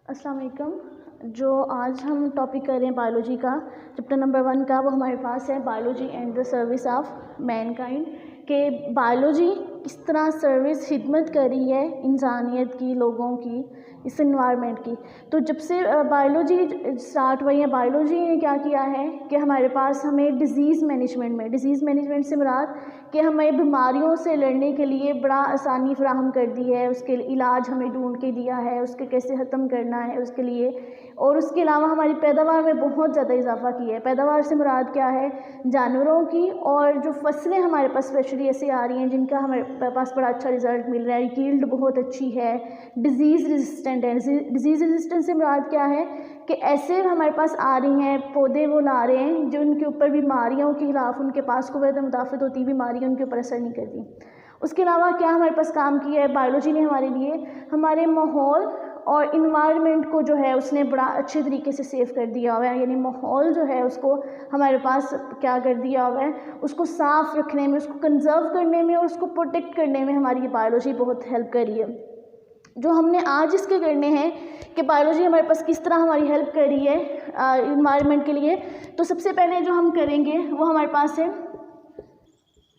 अस्सलाम वालेकुम। जो आज हम टॉपिक कर रहे हैं बायोलॉजी का, चैप्टर नंबर 1 का, वो हमारे पास है biology and the service of Mankind. के बायोलॉजी किस तरह सर्विस खिदमत कर रही है इंसानियत की, लोगों की, इस इन्वायरमेंट की। तो जब से बायोलॉजी स्टार्ट हुई है, बायोलॉजी ने क्या किया है कि हमारे पास हमें डिज़ीज़ मैनेजमेंट से मुराद कि हमें बीमारियों से लड़ने के लिए बड़ा आसानी फराहम कर दी है, उसके इलाज हमें ढूंढ के दिया है, उसके कैसे ख़त्म करना है उसके लिए। और उसके अलावा हमारी पैदावार में बहुत ज़्यादा इजाफा किया है। पैदावार से मुराद क्या है, जानवरों की, और जो फसलें हमारे पास स्पेशली ऐसे आ रही हैं जिनका हमारे पास बड़ा अच्छा रिजल्ट मिल रहा है, यील्ड बहुत अच्छी है, डिज़ीज़ रेजिस्टेंट है। डिज़ीज़ रेजिस्टेंट से मुराद क्या है कि ऐसे हमारे पास आ रही हैं पौधे, वो ला रहे हैं जो उनके ऊपर बीमारियों के खिलाफ उनके पास कुव्वत मुदाफ़त होती, बीमारियाँ उनके ऊपर असर नहीं करती। उसके अलावा क्या हमारे पास काम किया है बायोलॉजी ने हमारे लिए, हमारे माहौल और इन्वायरमेंट को जो है उसने बड़ा अच्छे तरीके से सेव कर दिया हुआ है। यानी माहौल जो है उसको हमारे पास क्या कर दिया हुआ है, उसको साफ़ रखने में, उसको कंजर्व करने में और उसको प्रोटेक्ट करने में हमारी बायोलॉजी बहुत हेल्प कर रही है। जो हमने आज इसके करने हैं कि बायोलॉजी हमारे पास किस तरह हमारी हेल्प कर रही है इन्वायरमेंट के लिए। तो सबसे पहले जो हम करेंगे वो हमारे पास है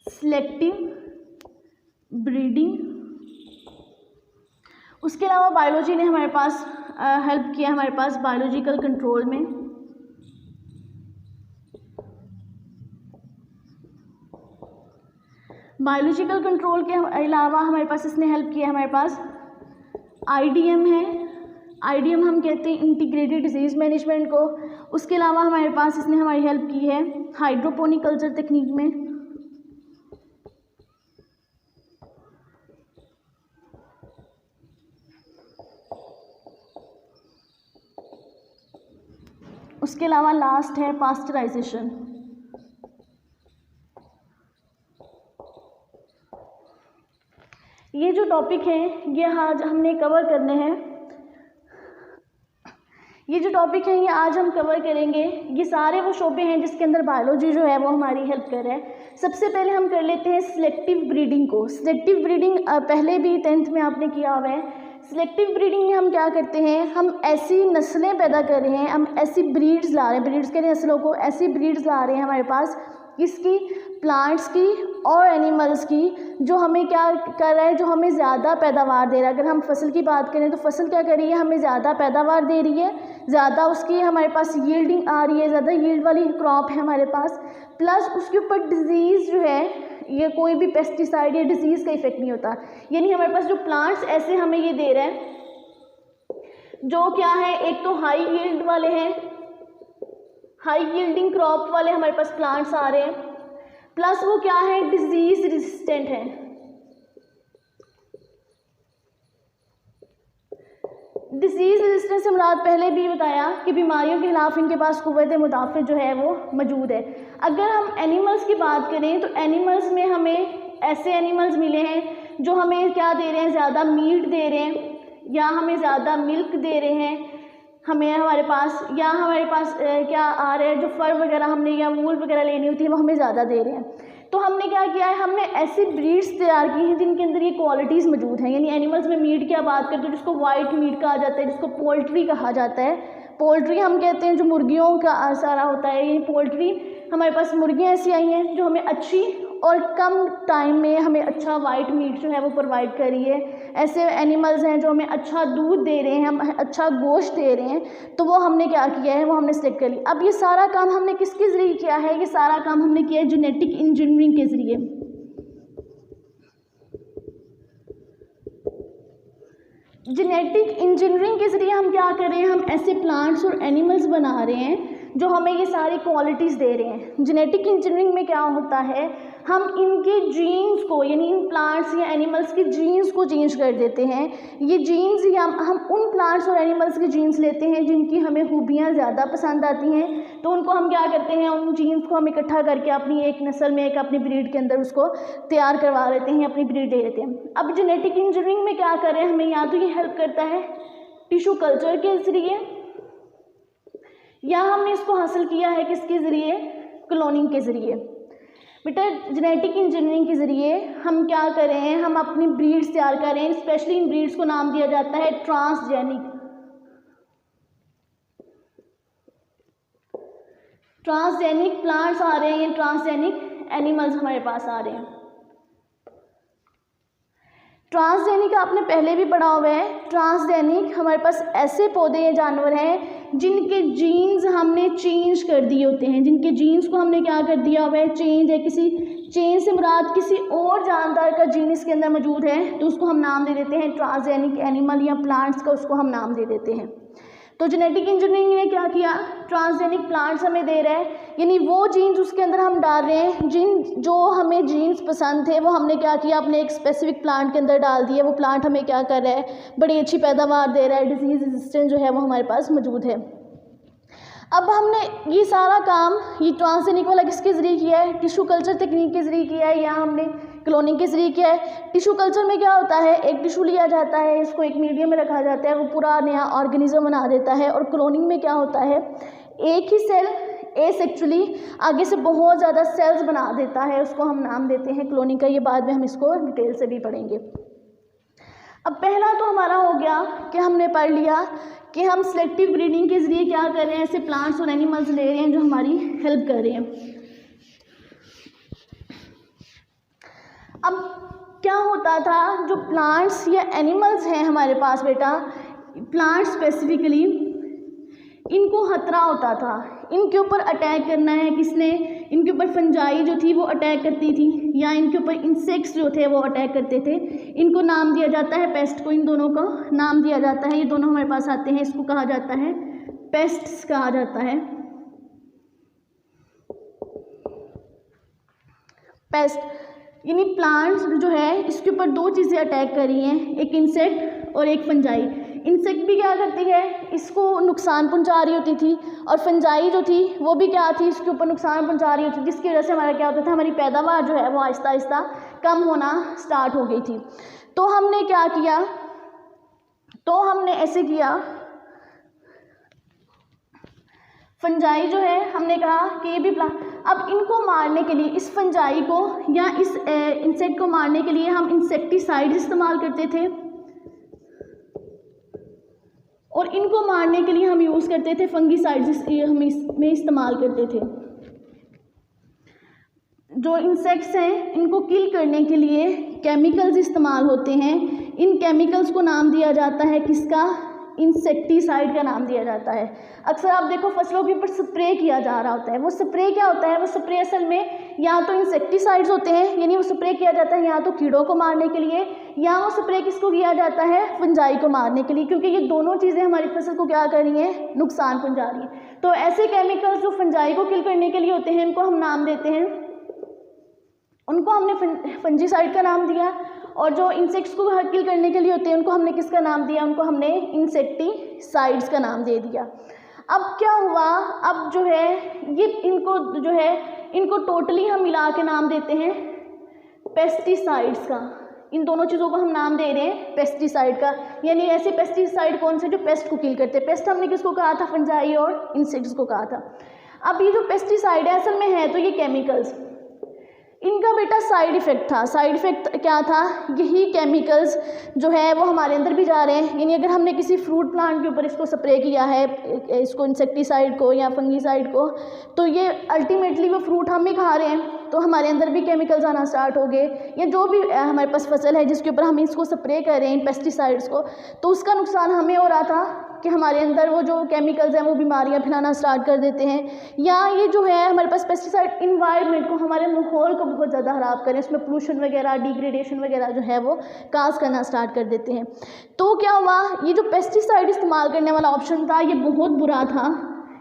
सिलेक्टिव ब्रीडिंग। उसके अलावा बायोलॉजी ने हमारे पास हेल्प किया हमारे पास बायोलॉजिकल कंट्रोल में। बायोलॉजिकल कंट्रोल के अलावा हमारे पास इसने हेल्प किया हमारे पास आईडीएम है। आईडीएम हम कहते हैं इंटीग्रेटेड डिजीज़ मैनेजमेंट को। उसके अलावा हमारे पास इसने हमारी हेल्प की है हाइड्रोपोनिक कल्चर तकनीक में। उसके अलावा लास्ट है पास्चराइजेशन। ये जो टॉपिक है ये आज हमने कवर करने हैं। ये जो टॉपिक है ये आज हम कवर करेंगे। ये सारे वो शोबे हैं जिसके अंदर बायोलॉजी जो है वो हमारी हेल्प कर रहा है। सबसे पहले हम कर लेते हैं सिलेक्टिव ब्रीडिंग को। सिलेक्टिव ब्रीडिंग पहले भी 10th में आपने किया हुआ है। सिलेक्टिव ब्रीडिंग में हम क्या करते हैं, हम ऐसी नस्लें पैदा कर रहे हैं, हम ऐसी ब्रीड्स ला रहे हैं, ब्रीड्स के नस्लों को ऐसी ब्रीड्स ला रहे हैं हमारे पास, किसकी, प्लांट्स की और एनिमल्स की, जो हमें क्या कर रहा है, जो हमें ज़्यादा पैदावार दे रहा है। अगर हम फसल की बात करें तो फसल क्या कर रही है, हमें ज़्यादा पैदावार दे रही है, ज़्यादा उसकी हमारे पास यील्डिंग आ रही है, ज़्यादा यील्ड वाली क्रॉप है हमारे पास। प्लस उसके ऊपर डिज़ीज़ जो है, ये कोई भी पेस्टिसाइड या डिज़ीज़ का इफेक्ट नहीं होता। यानी हमारे पास जो प्लांट्स ऐसे हमें ये दे रहे हैं जो क्या है, एक तो हाई यील्ड वाले हैं, हाई यील्डिंग क्रॉप वाले हमारे पास प्लांट्स आ रहे हैं, प्लस वो क्या है, डिजीज रेजिस्टेंट है। डिजीज रेजिस्टेंस से मुराद पहले भी बताया कि बीमारियों के खिलाफ इनके पास कुव्वत मुदाफ़त जो है वो मौजूद है। अगर हम एनिमल्स की बात करें तो एनिमल्स में हमें ऐसे एनिमल्स मिले हैं जो हमें क्या दे रहे हैं, ज़्यादा मीट दे रहे हैं, या हमें ज़्यादा मिल्क दे रहे हैं, हमारे पास क्या आ रहा है, जो फर वगैरह हमने या वूल वगैरह लेनी होती है वो हमें ज़्यादा दे रहे हैं। तो हमने क्या किया है, हमने ऐसी ब्रीड्स तैयार की हैं जिनके अंदर ये क्वालिटीज़ मौजूद हैं। यानी एनिमल्स में मीट की बात करते हैं जिसको वाइट मीट कहा जाता है, जिसको पोल्ट्री कहा जाता है। पोल्ट्री हम कहते हैं जो मुर्गियों का सारा होता है, ये पोल्ट्री हमारे पास मुर्गियाँ ऐसी आई हैं जो हमें अच्छी और कम टाइम में हमें अच्छा वाइट मीट जो है वो प्रोवाइड कर रही है। ऐसे एनिमल्स हैं जो हमें अच्छा दूध दे रहे हैं, हम अच्छा गोश्त दे रहे हैं, तो वो हमने क्या किया है, वो हमने सेलेक्ट कर लिया। अब ये सारा काम हमने किसके ज़रिए किया है, ये सारा काम हमने किया है जेनेटिक इंजीनियरिंग के ज़रिए। जेनेटिक इंजीनियरिंग के ज़रिए हम क्या कर रहे हैं, हम ऐसे प्लांट्स और एनिमल्स बना रहे हैं जो हमें ये सारी क्वालिटीज़ दे रहे हैं। जेनेटिक इंजीनियरिंग में क्या होता है, हम इनके जीन्स को, यानी इन प्लांट्स या एनिमल्स के जीन्स को चेंज कर देते हैं। ये जीन्स या हम उन प्लांट्स और एनिमल्स के जीन्स लेते हैं जिनकी हमें खूबियाँ ज़्यादा पसंद आती हैं, तो उनको हम क्या करते हैं, उन जीन्स को हम इकट्ठा करके अपनी एक नस्ल में, एक अपनी ब्रीड के अंदर उसको तैयार करवा लेते हैं, अपनी ब्रीड दे लेते हैं। अब जेनेटिक इंजीनियरिंग में क्या कर रहे हैं, हमें या तो ये हेल्प करता है टिश्यू कल्चर के ज़रिए, या हमने इसको हासिल किया है किसके ज़रिए, क्लोनिंग के ज़रिए। बेटा जेनेटिक इंजीनियरिंग के ज़रिए हम क्या कर रहे हैं, हम अपनी ब्रीड्स तैयार कर रहे हैं। स्पेशली इन ब्रीड्स को नाम दिया जाता है ट्रांसजेनिक। ट्रांसजेनिक प्लांट्स आ रहे हैं या ट्रांसजेनिक एनिमल्स हमारे पास आ रहे हैं। ट्रांसजेनिक आपने पहले भी पढ़ा हुआ है। ट्रांसजेनिक हमारे पास ऐसे पौधे या जानवर हैं जिनके जीन्स हमने चेंज कर दिए होते हैं, जिनके जीन्स को हमने क्या कर दिया हुआ है, चेंज है। किसी चेंज से मुराद किसी और जानदार का जीन इसके अंदर मौजूद है तो उसको हम नाम दे देते हैं ट्रांसजेनिक एनिमल या प्लांट्स का, उसको हम नाम दे देते हैं। तो जेनेटिक इंजीनियरिंग ने क्या किया, ट्रांसजेनिक प्लांट्स हमें दे रहा है, यानी वो जीन्स उसके अंदर हम डाल रहे हैं, जो हमें जीन्स पसंद थे वो हमने क्या किया, अपने एक स्पेसिफिक प्लांट के अंदर डाल दिए। वो प्लांट हमें क्या कर रहा है, बड़ी अच्छी पैदावार दे रहा है, डिजीज़ रेजिस्टेंस जो है वो हमारे पास मौजूद है। अब हमने ये सारा काम ये ट्रांसजेनिक वाला किसके ज़रिए किया है, टिश्यू कल्चर तकनीक के ज़रिए किया है या हमने क्लोनिंग के ज़रिए किया है। टिश्यू कल्चर में क्या होता है, एक टिश्यू लिया जाता है, इसको एक मीडियम में रखा जाता है, वो पूरा नया ऑर्गेनिज्म बना देता है। और क्लोनिंग में क्या होता है, एक ही सेल एसेक्चुअली आगे से बहुत ज़्यादा सेल्स बना देता है, उसको हम नाम देते हैं क्लोनिंग का। ये बाद में हम इसको डिटेल से भी पढ़ेंगे। अब पहला तो हमारा हो गया कि हमने पढ़ लिया कि हम सिलेक्टिव ब्रीडिंग के ज़रिए क्या कर रहे हैं, ऐसे प्लांट्स और एनिमल्स ले रहे हैं जो हमारी हेल्प कर रहे हैं। अब क्या होता था, जो प्लांट्स या एनिमल्स हैं हमारे पास बेटा, प्लांट्स स्पेसिफिकली इनको खतरा होता था, इनके ऊपर अटैक करना है किसने, इनके ऊपर फंजाई जो थी वो अटैक करती थी या इनके ऊपर इंसेक्ट्स जो थे वो अटैक करते थे। इनको नाम दिया जाता है पेस्ट को, इन दोनों का नाम दिया जाता है, ये दोनों हमारे पास आते हैं, इसको कहा जाता है पेस्ट्स कहा जाता है। पेस्ट यानी प्लांट्स जो है इसके ऊपर दो चीज़ें अटैक कर रही हैं, एक इंसेक्ट और एक फंजाई। इंसेक्ट भी क्या करती है, इसको नुकसान पहुंचा रही होती थी, और फंजाई जो थी वो भी क्या थी, इसके ऊपर नुकसान पहुंचा रही होती थी, जिसकी वजह से हमारा क्या होता था, हमारी पैदावार जो है वो आहिस्ता आहिस्ता कम होना स्टार्ट हो गई थी। तो हमने क्या किया, तो हमने ऐसे किया, फंजाई जो है हमने कहा कि ये भी अब इनको मारने के लिए, इस फंजाई को या इस इंसेक्ट को मारने के लिए हम इंसेक्टिसाइड इस्तेमाल करते थे, और इनको मारने के लिए हम यूज़ करते थे फंगीसाइड्स, हम इसमें इस्तेमाल करते थे। जो इंसेक्ट्स हैं इनको किल करने के लिए केमिकल्स इस्तेमाल होते हैं, इन केमिकल्स को नाम दिया जाता है किसका, इंसेक्टिसाइड का नाम दिया जाता है। अक्सर आप देखो फसलों के ऊपर स्प्रे किया जा रहा होता है, वो स्प्रे क्या होता है, वो स्प्रे असल में या तो इंसेक्टिसाइड्स होते हैं, यानी वो स्प्रे किया जाता है या तो कीड़ों को मारने के लिए, या वो स्प्रे किसको किया जाता है, फंजाई को मारने के लिए, क्योंकि ये दोनों चीज़ें हमारी फसल को क्या कर रही हैं, नुकसान पहुँचा रही हैं। तो ऐसे केमिकल्स जो फंजाई को किल करने के लिए होते हैं इनको हम नाम देते हैं, उनको हमने फंजीसाइड का नाम दिया, और जो इंसेक्ट्स को किल करने के लिए होते हैं उनको हमने किसका नाम दिया, उनको हमने इंसेक्टिसाइड्स का नाम दे दिया। अब क्या हुआ, अब जो है ये इनको जो है इनको टोटली हम मिला के नाम देते हैं पेस्टिसाइड्स का। इन दोनों चीज़ों को हम नाम दे रहे हैं पेस्टिसाइड का, यानी ऐसे पेस्टिसाइड कौन से जो पेस्ट को किल करते हैं। पेस्ट हमने किसको कहा था, फंजाई और इंसेक्ट्स को कहा था। अब ये जो पेस्टिसाइड है असल में है तो ये केमिकल्स, इनका बेटा साइड इफ़ेक्ट था। साइड इफ़ेक्ट क्या था, यही केमिकल्स जो है वो हमारे अंदर भी जा रहे हैं, यानी अगर हमने किसी फ्रूट प्लांट के ऊपर इसको स्प्रे किया है, इसको इंसेक्टिसाइड को या फंगीसाइड को, तो ये अल्टीमेटली वो फ्रूट हम ही खा रहे हैं, तो हमारे अंदर भी केमिकल्स आना स्टार्ट हो गए। या जो भी हमारे पास फसल है जिसके ऊपर हम इसको स्प्रे कर रहे हैं पेस्टिसाइड्स को, तो उसका नुकसान हमें हो रहा था कि हमारे अंदर वो जो केमिकल्स हैं वो बीमारियां फैलाना स्टार्ट कर देते हैं। या ये जो है हमारे पास पेस्टिसाइड इन्वायरमेंट को, हमारे माहौल को बहुत ज़्यादा ख़राब करें, उसमें पोल्यूशन वगैरह, डिग्रेडेशन वगैरह जो है वो काज करना स्टार्ट कर देते हैं। तो क्या हुआ, ये जो पेस्टिसाइड इस्तेमाल करने वाला ऑप्शन था ये बहुत बुरा था,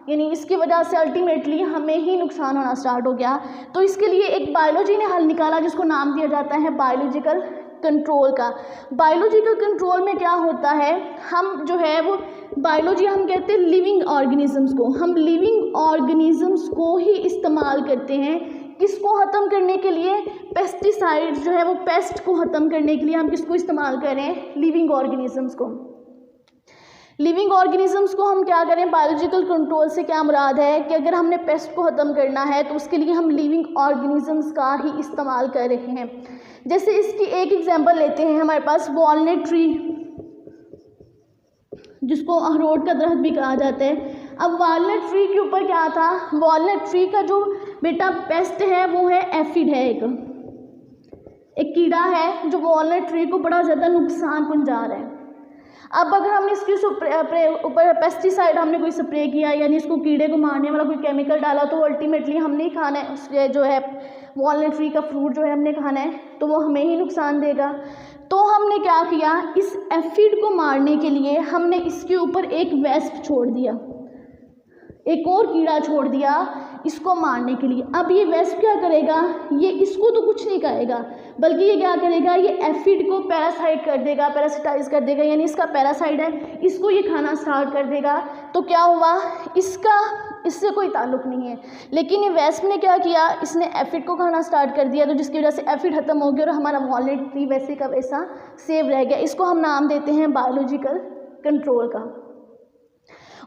यानी इसकी वजह से अल्टीमेटली हमें ही नुकसान होना स्टार्ट हो गया। तो इसके लिए एक बायोलॉजी ने हल निकाला जिसको नाम दिया जाता है बायोलॉजिकल कंट्रोल का। बायोलॉजिकल कंट्रोल में क्या होता है, हम जो है वो बायोलॉजी हम कहते हैं लिविंग ऑर्गेनिजम्स को, हम लिविंग ऑर्गेनिजम्स को ही इस्तेमाल करते हैं किसको ख़त्म करने के लिए, पेस्टिसाइड्स जो है वो पेस्ट को ख़त्म करने के लिए हम किसको इस्तेमाल करें, लिविंग ऑर्गेनिजम्स को। लिविंग ऑर्गेनिजम्स को हम क्या करें, बायोलॉजिकल कंट्रोल से क्या मुराद है कि अगर हमने पेस्ट को ख़त्म करना है तो उसके लिए हम लिविंग ऑर्गेनिजम्स का ही इस्तेमाल कर रहे हैं। जैसे इसकी एक एग्जांपल लेते हैं, हमारे पास वॉलनट ट्री जिसको अखरोट का दरख्त भी कहा जाता है। अब वॉलनट ट्री के ऊपर क्या था, वॉलनट ट्री का जो बेटा पेस्ट है वो है एफिड है, एक कीड़ा है जो वॉलनट ट्री को बड़ा ज़्यादा नुकसान पहुंचा रहा है। अब अगर हमने इसके ऊपर पेस्टिसाइड हमने कोई स्प्रे किया, यानी इसको कीड़े को मारने वाला कोई केमिकल डाला, तो अल्टीमेटली हमने ही खाना है उसके जो है वॉलनट ट्री का फ्रूट जो है हमने खाना है, तो वो हमें ही नुकसान देगा। तो हमने क्या किया, इस एफिड को मारने के लिए हमने इसके ऊपर एक वेस्प छोड़ दिया, एक और कीड़ा छोड़ दिया इसको मारने के लिए। अब ये वेस्प क्या करेगा, ये इसको तो कुछ नहीं करेगा, बल्कि ये क्या करेगा, ये एफिड को पैरासाइट कर देगा, पैरासिटाइज कर देगा, यानी इसका पैरासाइट है, इसको ये खाना स्टार्ट कर देगा। तो क्या हुआ, इसका इससे कोई ताल्लुक नहीं है, लेकिन ये वेस्प ने क्या किया, इसने एफिड को खाना स्टार्ट कर दिया, तो जिसकी वजह से एफिड खत्म हो गया और हमारा वॉलनट ट्री वैसे का वैसा सेव रह गया। इसको हम नाम देते हैं बायोलॉजिकल कंट्रोल का।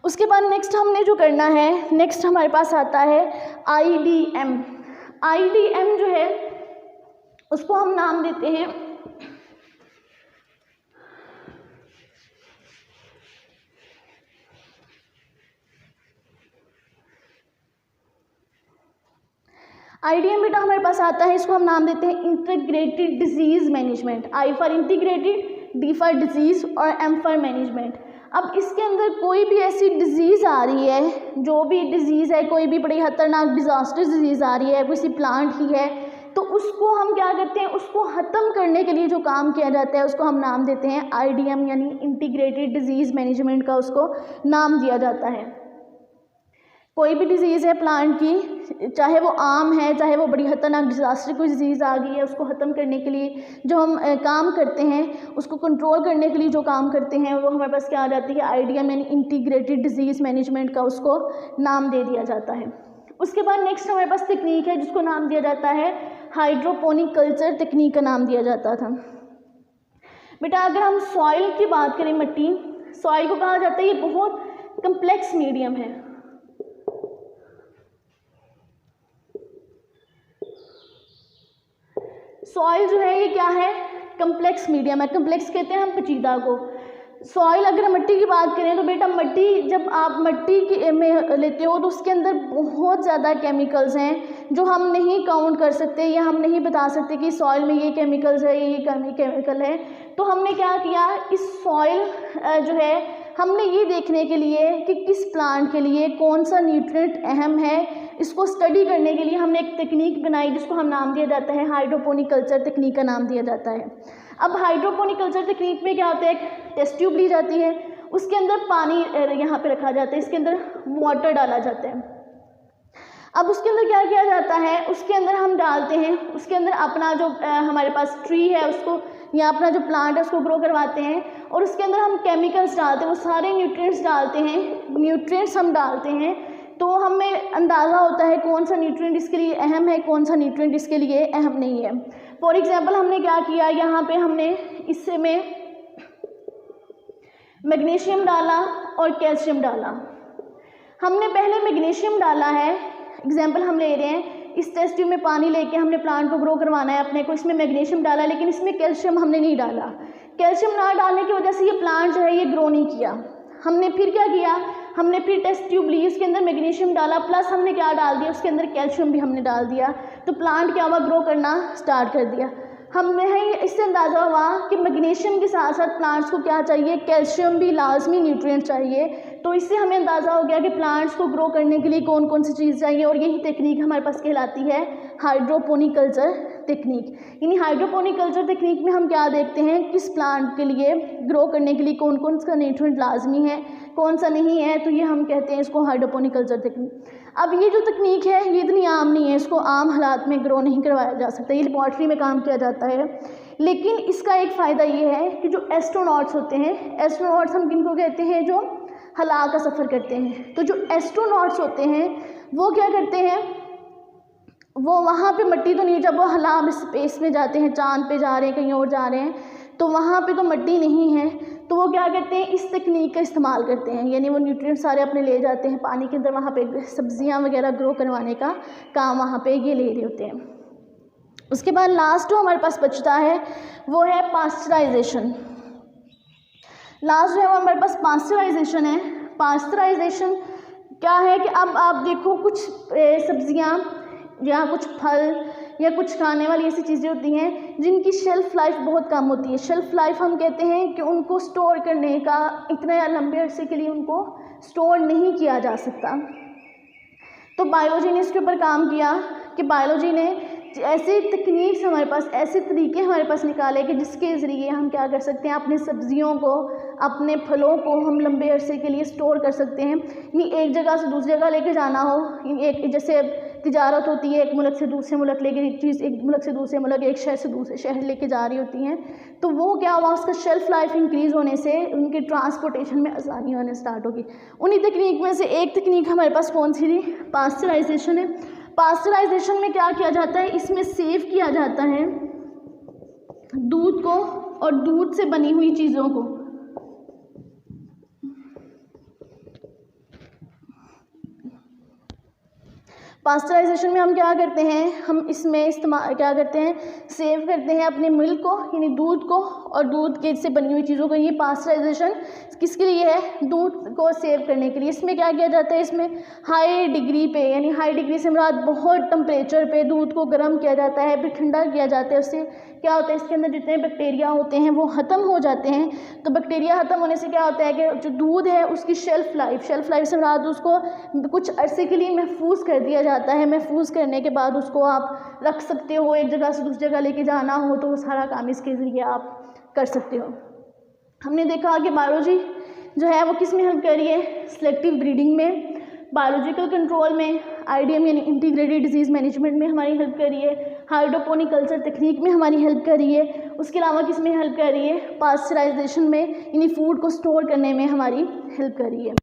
उसके बाद नेक्स्ट हमने जो करना है, नेक्स्ट हमारे पास आता है IDM। IDM जो है उसको हम नाम देते हैं IDM बेटा हमारे पास आता है, इसको हम नाम देते हैं integrated disease management. I for integrated, D for disease और M फॉर मैनेजमेंट। अब इसके अंदर कोई भी ऐसी डिज़ीज़ आ रही है, जो भी डिज़ीज़ है, कोई भी बड़ी खतरनाक डिज़ास्टर डिज़ीज़ आ रही है, किसी प्लांट की है, तो उसको हम क्या करते हैं, उसको ख़त्म करने के लिए जो काम किया जाता है उसको हम नाम देते हैं IDM, यानी इंटीग्रेटेड डिजीज़ मैनेजमेंट का उसको नाम दिया जाता है। कोई भी डिज़ीज़ है प्लांट की, चाहे वो आम है, चाहे वो बड़ी खतरनाक डिज़ास्टर कोई डिज़ीज़ आ गई है, उसको ख़त्म करने के लिए जो हम काम करते हैं, उसको कंट्रोल करने के लिए जो काम करते हैं, वो हमारे पास क्या आ जाती है, IDM यानी इंटीग्रेटेड डिजीज़ मैनेजमेंट का उसको नाम दे दिया जाता है। उसके बाद नेक्स्ट हमारे पास तकनीक है जिसको नाम दिया जाता है हाइड्रोपोनिक कल्चर तकनीक का नाम दिया जाता था। बेटा अगर हम सॉइल की बात करें, मिट्टी, सॉइल को कहा जाता है ये बहुत कम्प्लेक्स मीडियम है। सॉइल जो है ये क्या है, कम्प्लेक्स मीडियम है। कम्प्लेक्स कहते हैं हम पेचीदा को। सॉइल अगर मिट्टी की बात करें तो बेटा मिट्टी, जब आप मिट्टी की में लेते हो तो उसके अंदर बहुत ज़्यादा केमिकल्स हैं जो हम नहीं काउंट कर सकते, या हम नहीं बता सकते कि सॉइल में ये केमिकल्स है, ये केमिकल है। तो हमने क्या किया, इस सॉइल जो है हमने ये देखने के लिए कि किस प्लांट के लिए कौन सा न्यूट्रिएंट अहम है, इसको स्टडी करने के लिए हमने एक तकनीक बनाई जिसको हम नाम दिया जाता है हाइड्रोपोनिक कल्चर तकनीक का नाम दिया जाता है। अब हाइड्रोपोनिक कल्चर तकनीक में क्या होता है, एक टेस्ट ट्यूब ली जाती है, उसके अंदर पानी यहाँ पे रखा जाता है, इसके अंदर वाटर डाला जाता है। अब उसके अंदर क्या किया जाता है, उसके अंदर हम डालते हैं, उसके अंदर अपना जो हमारे पास ट्री है उसको, या अपना जो प्लांट है उसको ग्रो करवाते हैं, और उसके अंदर हम केमिकल्स डालते हैं, वो सारे न्यूट्रिएंट्स डालते हैं, न्यूट्रिएंट्स हम डालते हैं, तो हमें अंदाज़ा होता है कौन सा न्यूट्रिएंट इसके लिए अहम है, कौन सा न्यूट्रिएंट इसके लिए अहम नहीं है। फॉर एग्जांपल हमने क्या किया, यहाँ पे हमने इससे में मैग्नीशियम डाला और कैल्शियम डाला। हमने पहले मैग्नीशियम डाला है, एग्जांपल हम ले रहे हैं, इस टेस्ट ट्यूब में पानी लेके हमने प्लांट को ग्रो करवाना है अपने को, इसमें मैग्नीशियम डाला, लेकिन इसमें कैल्शियम हमने नहीं डाला। कैल्शियम ना डालने की वजह से ये प्लांट जो है ये ग्रो नहीं किया। हमने फिर क्या किया, हमने फिर टेस्ट ट्यूब ली, उसके अंदर मैग्नीशियम डाला, प्लस हमने क्या डाल दिया, उसके अंदर कैल्शियम भी हमने डाल दिया, तो प्लांट क्या हुआ, ग्रो करना स्टार्ट कर दिया। हमें इससे अंदाज़ा हुआ कि मैग्नीशियम के साथ साथ प्लांट्स को क्या चाहिए, कैल्शियम भी लाजमी न्यूट्रिएंट चाहिए। तो इससे हमें अंदाज़ा हो गया कि प्लांट्स को ग्रो करने के लिए कौन कौन सी चीज़ चाहिए, और यही टेक्निक हमारे पास कहलाती है हाइड्रोपोनिक कल्चर टेक्निक। यानी हाइड्रोपोनिक कल्चर टेक्निक में हम क्या देखते हैं, किस प्लांट के लिए ग्रो करने के लिए कौन कौन सा न्यूट्रिएंट लाजमी है, कौन सा नहीं है, तो ये हम कहते हैं इसको हाइड्रोपोनिक कल्चर टेक्निक। अब ये जो तकनीक है ये इतनी आम नहीं है, इसको आम हालात में ग्रो नहीं करवाया जा सकता, ये लेबॉर्ट्री में काम किया जाता है। लेकिन इसका एक फ़ायदा ये है कि जो एस्ट्रोनॉट्स होते हैं, एस्ट्रोनॉट्स हम किनको कहते हैं, जो हला का सफ़र करते हैं, तो जो एस्ट्रोनॉट्स होते हैं वो क्या करते हैं, वो वहाँ पे मिट्टी तो नहीं, जब वो हला स्पेस में जाते हैं, चांद पे जा रहे हैं, कहीं और जा रहे हैं, तो वहाँ पे तो मिट्टी नहीं है, तो वो क्या करते हैं, इस तकनीक का इस्तेमाल करते हैं, यानी वो न्यूट्रिएंट सारे अपने ले जाते हैं पानी के अंदर, वहाँ पे सब्जियाँ वगैरह ग्रो करवाने का काम वहाँ पे ये ले रहे होते हैं। उसके बाद लास्ट जो हमारे पास बचता है वो है पास्चराइजेशन। लास्ट जो है वो हमारे पास पास्चराइजेशन है। पास्चराइजेशन क्या है कि अब आप देखो कुछ सब्जियां या कुछ फल या कुछ खाने वाली ऐसी चीज़ें होती हैं जिनकी शेल्फ़ लाइफ बहुत कम होती है। शेल्फ़ लाइफ हम कहते हैं कि उनको स्टोर करने का इतने लंबे अरसे के लिए उनको स्टोर नहीं किया जा सकता। तो बायोलॉजी ने इसके ऊपर काम किया कि बायोलॉजी ने ऐसे तकनीक हमारे पास, ऐसे तरीके हमारे पास निकाले कि जिसके ज़रिए हम क्या कर सकते हैं, अपने सब्जियों को, अपने फलों को हम लंबे अरसे के लिए स्टोर कर सकते हैं। यानी एक जगह से दूसरी जगह लेके जाना हो, एक जैसे तिजारत होती है, एक मुल्क से दूसरे मुल्क लेके एक चीज़, एक मुल्क से दूसरे मुल्क, एक शहर से दूसरे शहर लेके जा रही होती हैं, तो वो क्या हुआ, उसका शेल्फ़ लाइफ इंक्रीज़ होने से उनके ट्रांसपोर्टेशन में आसानी होने स्टार्ट होगी। उन्हीं तकनीक में से एक तकनीक हमारे पास कौन सी थी, पास्चराइजेशन है। पास्चराइजेशन में क्या किया जाता है, इसमें सेव किया जाता है दूध को और दूध से बनी हुई चीज़ों को। पास्चराइजेशन में हम क्या करते हैं, हम इसमें इस्तेमाल क्या करते हैं, सेव करते हैं अपने मिल्क को, यानी दूध को और दूध के से बनी हुई चीज़ों को। ये पास्चराइजेशन किसके लिए है, दूध को सेव करने के लिए। इसमें क्या किया जाता है, इसमें हाई डिग्री पे, यानी हाई डिग्री से मुराद बहुत टेम्परेचर पे दूध को गर्म किया जाता है, फिर ठंडा किया जाता है। उससे क्या होता है, इसके अंदर जितने बैक्टीरिया होते हैं वो ख़त्म हो जाते हैं। तो बैक्टीरिया ख़त्म होने से क्या होता है कि जो दूध है उसकी शेल्फ़ लाइफ से मुराद उसको कुछ अरसे के लिए महफूज कर दिया जाता है। महफूज करने के बाद उसको आप रख सकते हो, एक जगह से दूसरी जगह लेके जाना हो तो वो सारा काम इसके ज़रिए आप कर सकते हो। हमने देखा कि बायोलॉजी जो है वो किस में हेल्प कर रही है, सिलेक्टिव ब्रीडिंग में, बायोलॉजिकल कंट्रोल में, आईडीएम यानी इंटीग्रेटेड डिजीज़ मैनेजमेंट में हमारी हेल्प कर रही है, हाइड्रोपोनिक कल्चर तकनीक में हमारी हेल्प कर रही है। उसके अलावा किस में हेल्प कर रही है, पास्चराइजेशन में, यानी फूड को स्टोर करने में हमारी हेल्प कर रही है।